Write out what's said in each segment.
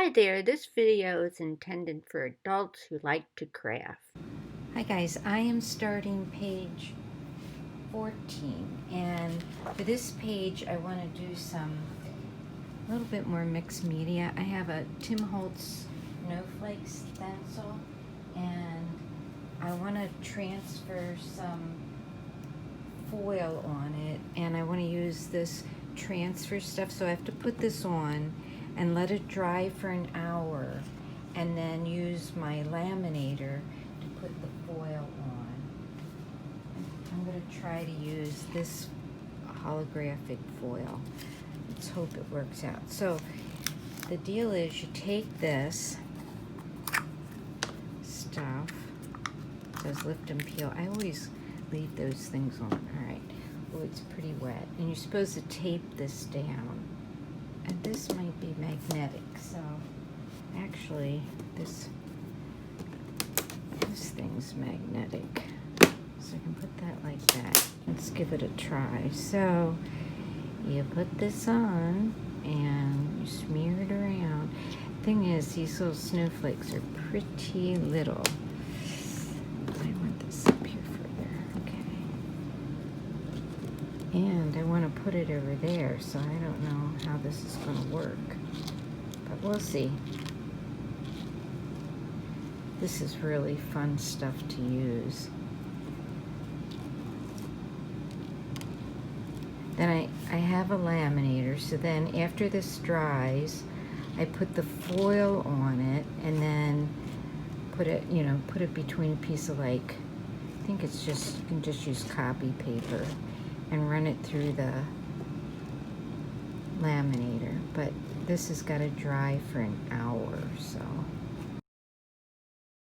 Hi there, this video is intended for adults who like to craft. Hi guys, I am starting page 14, and for this page I want to do a little bit more mixed media. I have a Tim Holtz snowflake stencil, and I want to transfer some foil on it, and I want to use this transfer stuff, so I have to put this on and let it dry for an hour and then use my laminator to put the foil on. I'm going to try to use this holographic foil. Let's hope it works out. So the deal is you take this stuff, those lift and peel. I always leave those things on. All right. Oh, it's pretty wet. And you're supposed to tape this down. And this might be magnetic, so actually this thing's magnetic. So I can put that like that. Let's give it a try. So you put this on and you smear it around. Thing is, these little snowflakes are pretty little. I want this up here further. Okay. And I want to put it over there, so I don't know how this is going to work. But we'll see. This is really fun stuff to use. Then I have a laminator, so then after this dries, I put the foil on it and then put it between a piece of, like, I think it's just, you can just use copy paper and run it through the laminator. But this has got to dry for an hour, so.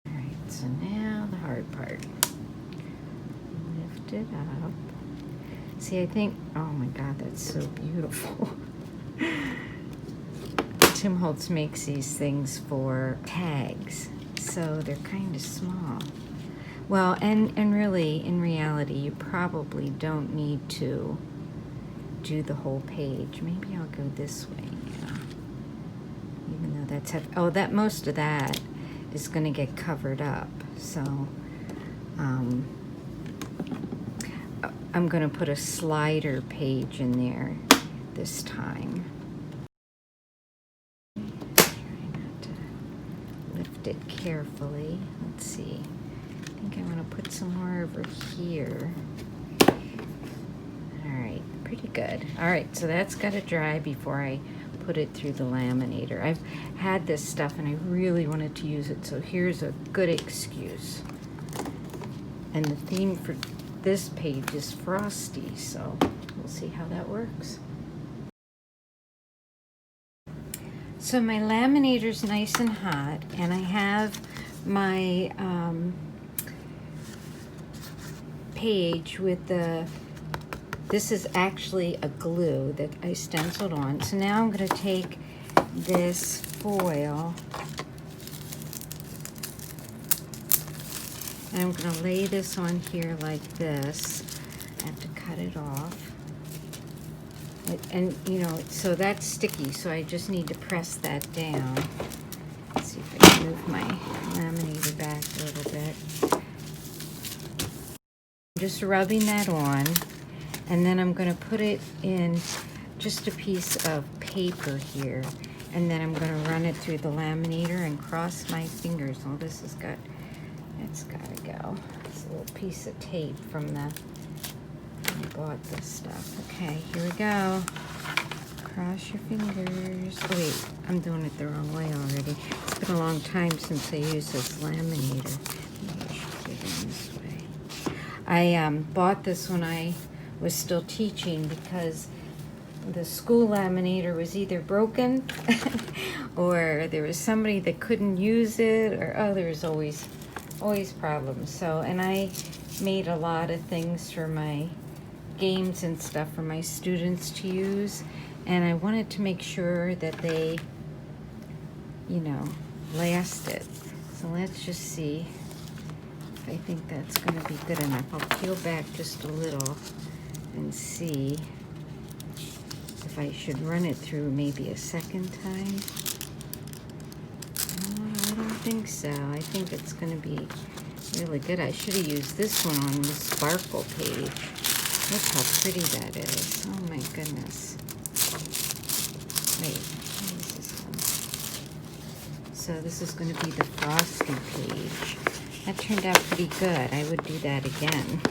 Alright, so now the hard part. Lift it up. See, I think, oh my God, that's so beautiful. Tim Holtz makes these things for tags, so they're kind of small. Well, and really, in reality, you probably don't need to do the whole page. Maybe I'll go this way, yeah. Even though that's heavy. Oh, most of that is going to get covered up. So, I'm going to put a slider page in there this time. Try not to lift it carefully. Let's see. I think I want to put some more over here. All right, pretty good. All right, so that's got to dry before I put it through the laminator. I've had this stuff and I really wanted to use it, so here's a good excuse. And the theme for this page is frosty, so we'll see how that works. So my laminator's nice and hot, and I have my page with this is actually a glue that I stenciled on. So now I'm going to take this foil and I'm going to lay this on here like this. I have to cut it off. And you know, so that's sticky, so I just need to press that down. Let's see if I can move my laminator back a little bit. I'm just rubbing that on, and then I'm going to put it in just a piece of paper here, and then I'm going to run it through the laminator and cross my fingers. Oh, it's got to go. It's a little piece of tape from I bought this stuff. Okay, here we go. Cross your fingers. Oh wait, I'm doing it the wrong way already. It's been a long time since I used this laminator. Maybe I should put it in this way. I bought this when I was still teaching because the school laminator was either broken or there was somebody that couldn't use it, or there was always problems. So, and I made a lot of things for my games and stuff for my students to use, and I wanted to make sure that they, lasted. So let's just see if I think that's going to be good enough. I'll peel back just a little and see if I should run it through maybe a second time. think so. I think it's going to be really good. I should have used this one on the sparkle page. Look how pretty that is. Oh my goodness. Wait, what is this one? So this is going to be the frosty page. That turned out pretty good. I would do that again.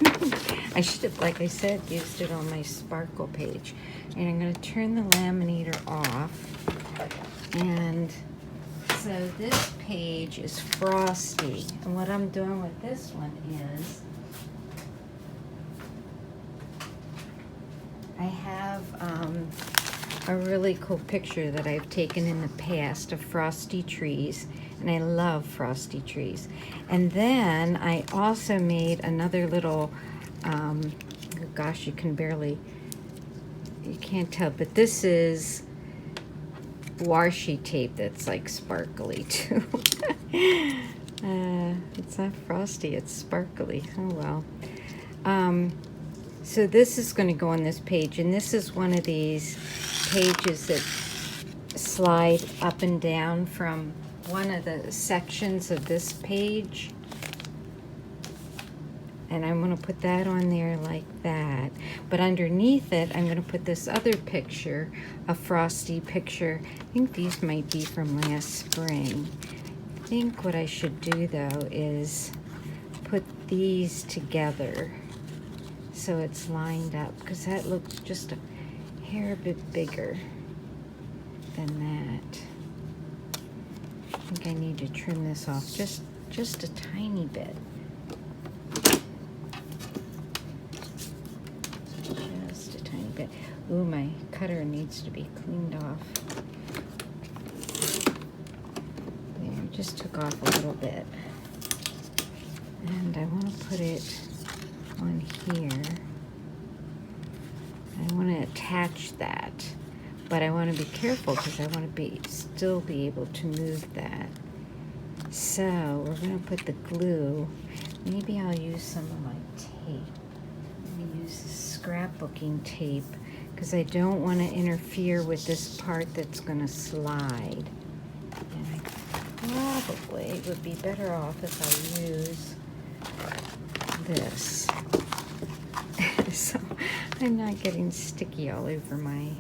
I should have, like I said, used it on my sparkle page. And I'm going to turn the laminator off. And so this page is frosty. And what I'm doing with this one is I have a really cool picture that I've taken in the past of frosty trees. And I love frosty trees. And then I also made another little, oh gosh, you can't tell, but this is washi tape that's like sparkly too. It's not frosty, it's sparkly. Oh well. So this is going to go on this page, and this is one of these pages that slide up and down from one of the sections of this page. And I'm going to put that on there like that. But underneath it, I'm going to put this other picture, a frosty picture. I think these might be from last spring. I think what I should do, though, is put these together so it's lined up, because that looks just a hair bit bigger than that. I think I need to trim this off just a tiny bit. Just a tiny bit. Ooh, my cutter needs to be cleaned off. There, just took off a little bit. And I want to put it on here. I want to attach that. But I want to be careful because I want to still be able to move that. So we're going to put the glue. Maybe I'll use some of my tape. I'm going to use the scrapbooking tape because I don't want to interfere with this part that's going to slide. And I probably would be better off if I use this. So I'm not getting sticky all over my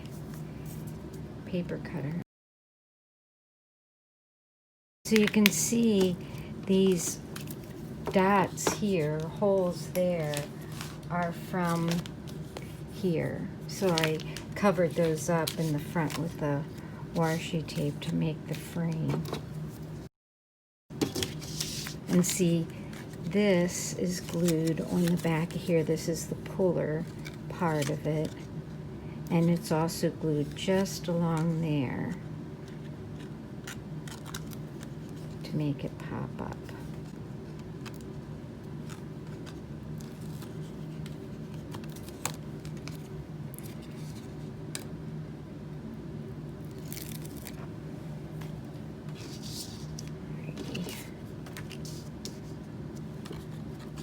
paper cutter. So you can see these dots here, holes there, are from here. So I covered those up in the front with the washi tape to make the frame. And see, this is glued on the back here. This is the puller part of it. And it's also glued just along there to make it pop up.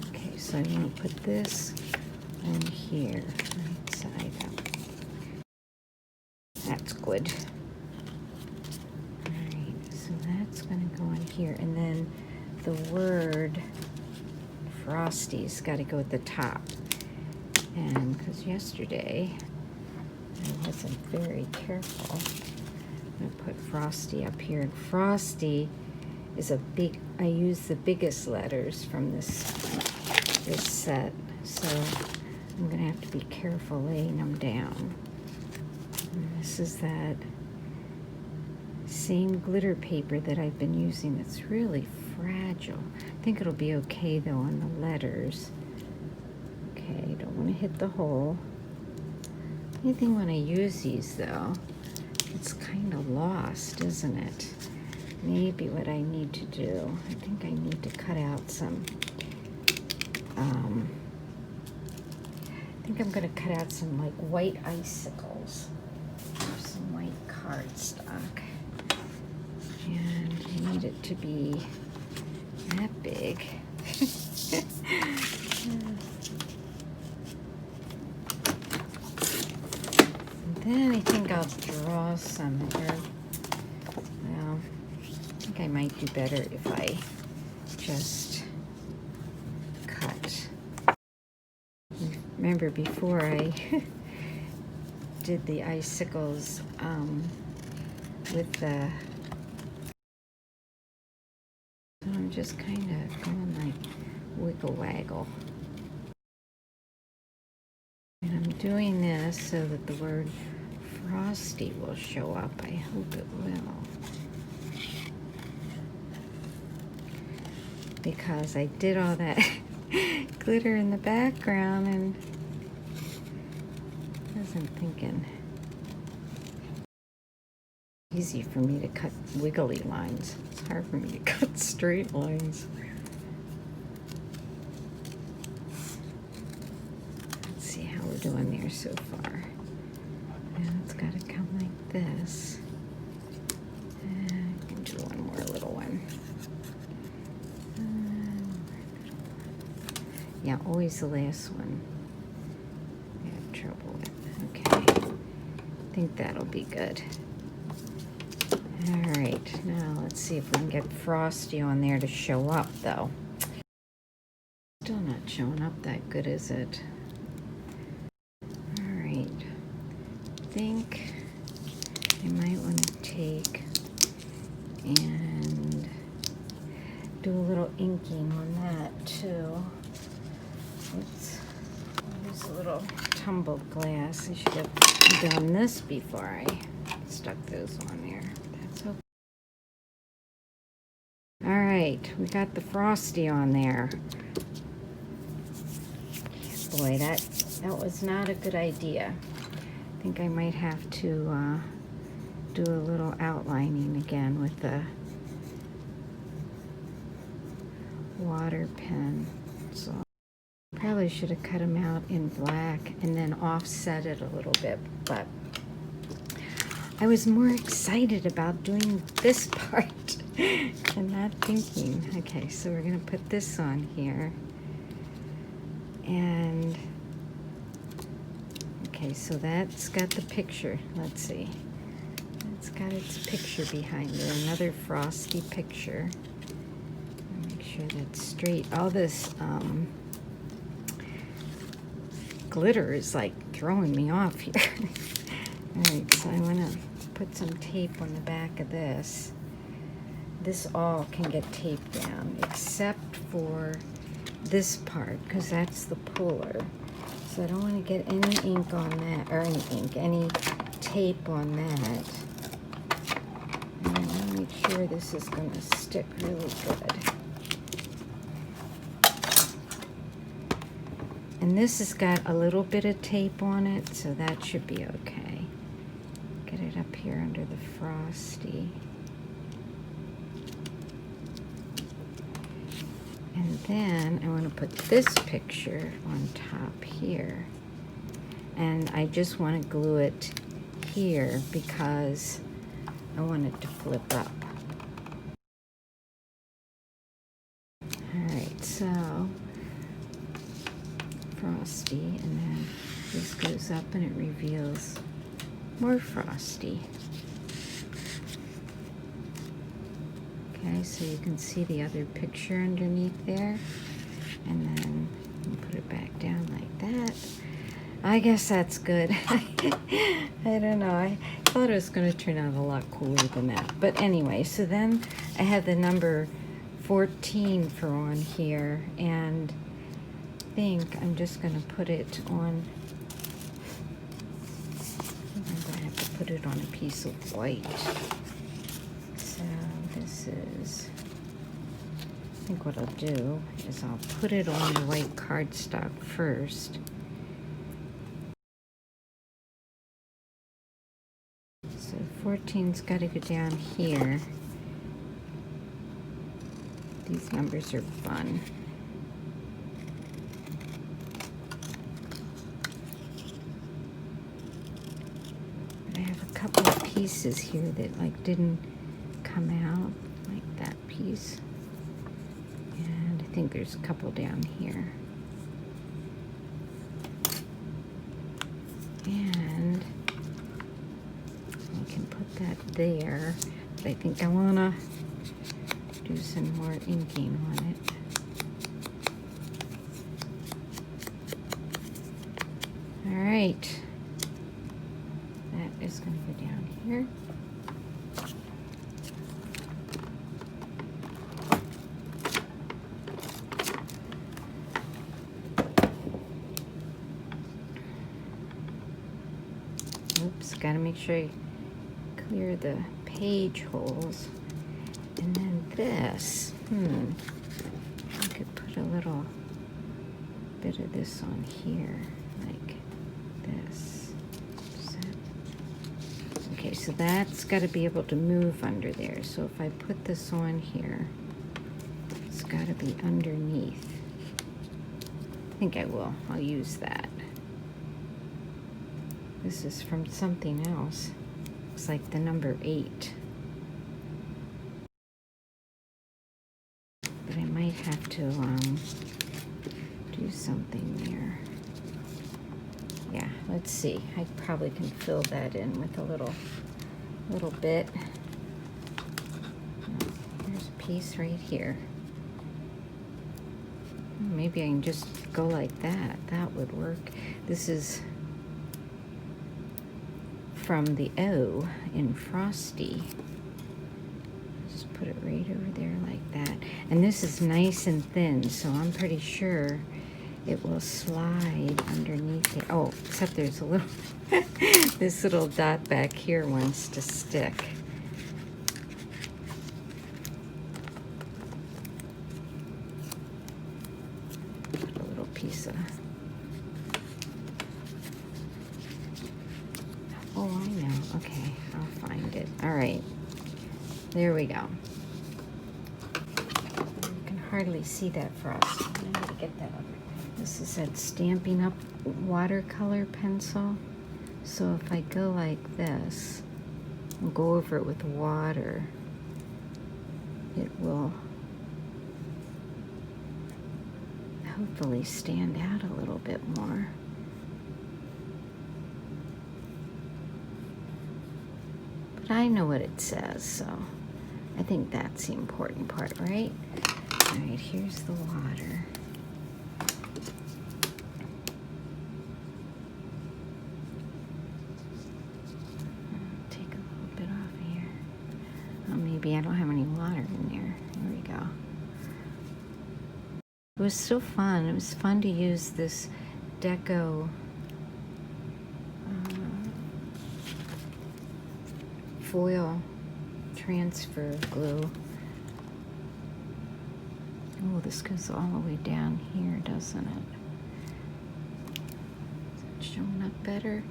Okay, so I'm going to put this on here, right side up. That's good. Alright, so that's going to go on here. And then the word Frosty's got to go at the top. And because yesterday I wasn't very careful, I'm going to put Frosty up here. And Frosty is I use the biggest letters from this set. So I'm going to have to be careful laying them down. And this is that same glitter paper that I've been using that's really fragile. I think it'll be okay though on the letters. Okay, don't want to hit the hole. Anything when I use these though, it's kind of lost, isn't it? Maybe what I need to do, I think I need to cut out some, I think I'm going to cut out some like white icicles. Some white cardstock, and I need it to be that big. And then I think I'll draw some here. Well, I think I might do better if I just cut. Remember before I did the icicles with the, so I'm just kind of going like wiggle waggle. And I'm doing this so that the word frosty will show up. I hope it will. Because I did all that glitter in the background and wasn't thinking. Easy for me to cut wiggly lines. It's hard for me to cut straight lines. Let's see how we're doing there so far. Now it's got to come like this. And I can do one more little one. Yeah, always the last one I have trouble with. Okay, I think that'll be good. All right, now let's see if we can get Frosty on there to show up, though. Still not showing up that good, is it? All right, I think I might want to take and do a little inking on that, too. Let's use a little tumbled glass. I should have done this before I stuck those on there. That's okay. All right, we got the Frosty on there. Boy, that was not a good idea. I think I might have to do a little outlining again with the water pen. So probably should have cut them out in black and then offset it a little bit, but I was more excited about doing this part and not thinking. Okay, so we're gonna put this on here. And, okay, so that's got the picture. Let's see. It's got its picture behind it, another Frosty picture. Make sure that's straight. All this glitter is like throwing me off here. All right, so I want to put some tape on the back of this. This all can get taped down except for this part, because that's the puller. So I don't want to get any ink on that, or any tape on that. And I want to make sure this is going to stick really good. And this has got a little bit of tape on it, so that should be okay. Get it up here under the Frosty. And then I want to put this picture on top here. And I just want to glue it here because I want it to flip up. Alright, so Frosty, and then this goes up and it reveals more Frosty. Okay, so you can see the other picture underneath there. And then you put it back down like that. I guess that's good. I don't know. I thought it was going to turn out a lot cooler than that. But anyway, so then I have the number 14 for on here. And I think I'm just going to put it on. I'm going to have to put it on a piece of white. So this is, I think what I'll do is I'll put it on the white cardstock first. So 14's got to go down here. These numbers are fun. But I have a couple of pieces here that like didn't come out, like that piece. And I think there's a couple down here. And I can put that there. But I think I wanna do some more inking on it. All right, that is going to go down here. Oops, gotta make sure I clear the page holes. And then this, I could put a little bit of this on here, like this. Okay, so that's got to be able to move under there. So if I put this on here, it's got to be underneath. I think I will. I'll use that. This is from something else. Looks like the number 8. But I might have to do something there. Yeah, let's see. I probably can fill that in with a little bit. There's a piece right here. Maybe I can just go like that. That would work. This is from the O in Frosty. Just put it right over there like that. And this is nice and thin, so I'm pretty sure it will slide underneath it. Oh, except there's a little, this little dot back here wants to stick. Put a little piece of, oh, I know. Okay, I'll find it. All right, there we go. You can hardly see that frost. I need to get that up. This is that Stampin' Up! Watercolor pencil. So if I go like this and go over it with water, it will hopefully stand out a little bit more. But I know what it says, so I think that's the important part, right? All right, here's the water. Maybe I don't have any water in there. There we go. It was so fun. It was fun to use this Deco foil transfer glue. Oh, this goes all the way down here, doesn't it? Is it showing up better?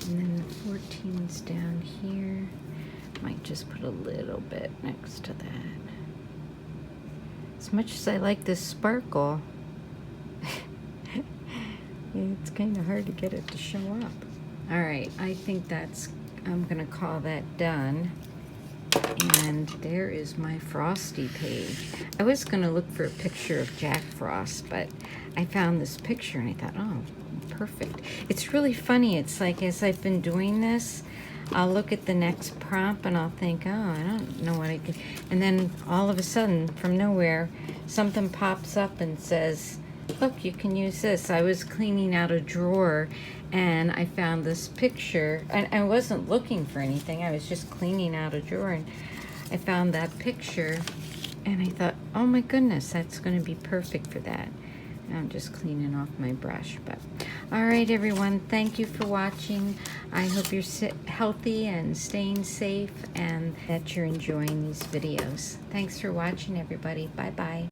And then the 14's down here. Might just put a little bit next to that. As much as I like this sparkle, it's kind of hard to get it to show up. All right, I think I'm gonna call that done. And there is my Frosty page. I was gonna look for a picture of Jack Frost, but I found this picture and I thought, oh, perfect. It's really funny. It's like as I've been doing this, I'll look at the next prompt and I'll think, oh, I don't know what I could. And then all of a sudden, from nowhere, something pops up and says, look, you can use this. I was cleaning out a drawer and I found this picture. And I wasn't looking for anything. I was just cleaning out a drawer and I found that picture and I thought, oh my goodness, that's going to be perfect for that. I'm just cleaning off my brush. But all right, everyone, thank you for watching. I hope you're healthy and staying safe and that you're enjoying these videos. Thanks for watching, everybody. Bye-bye.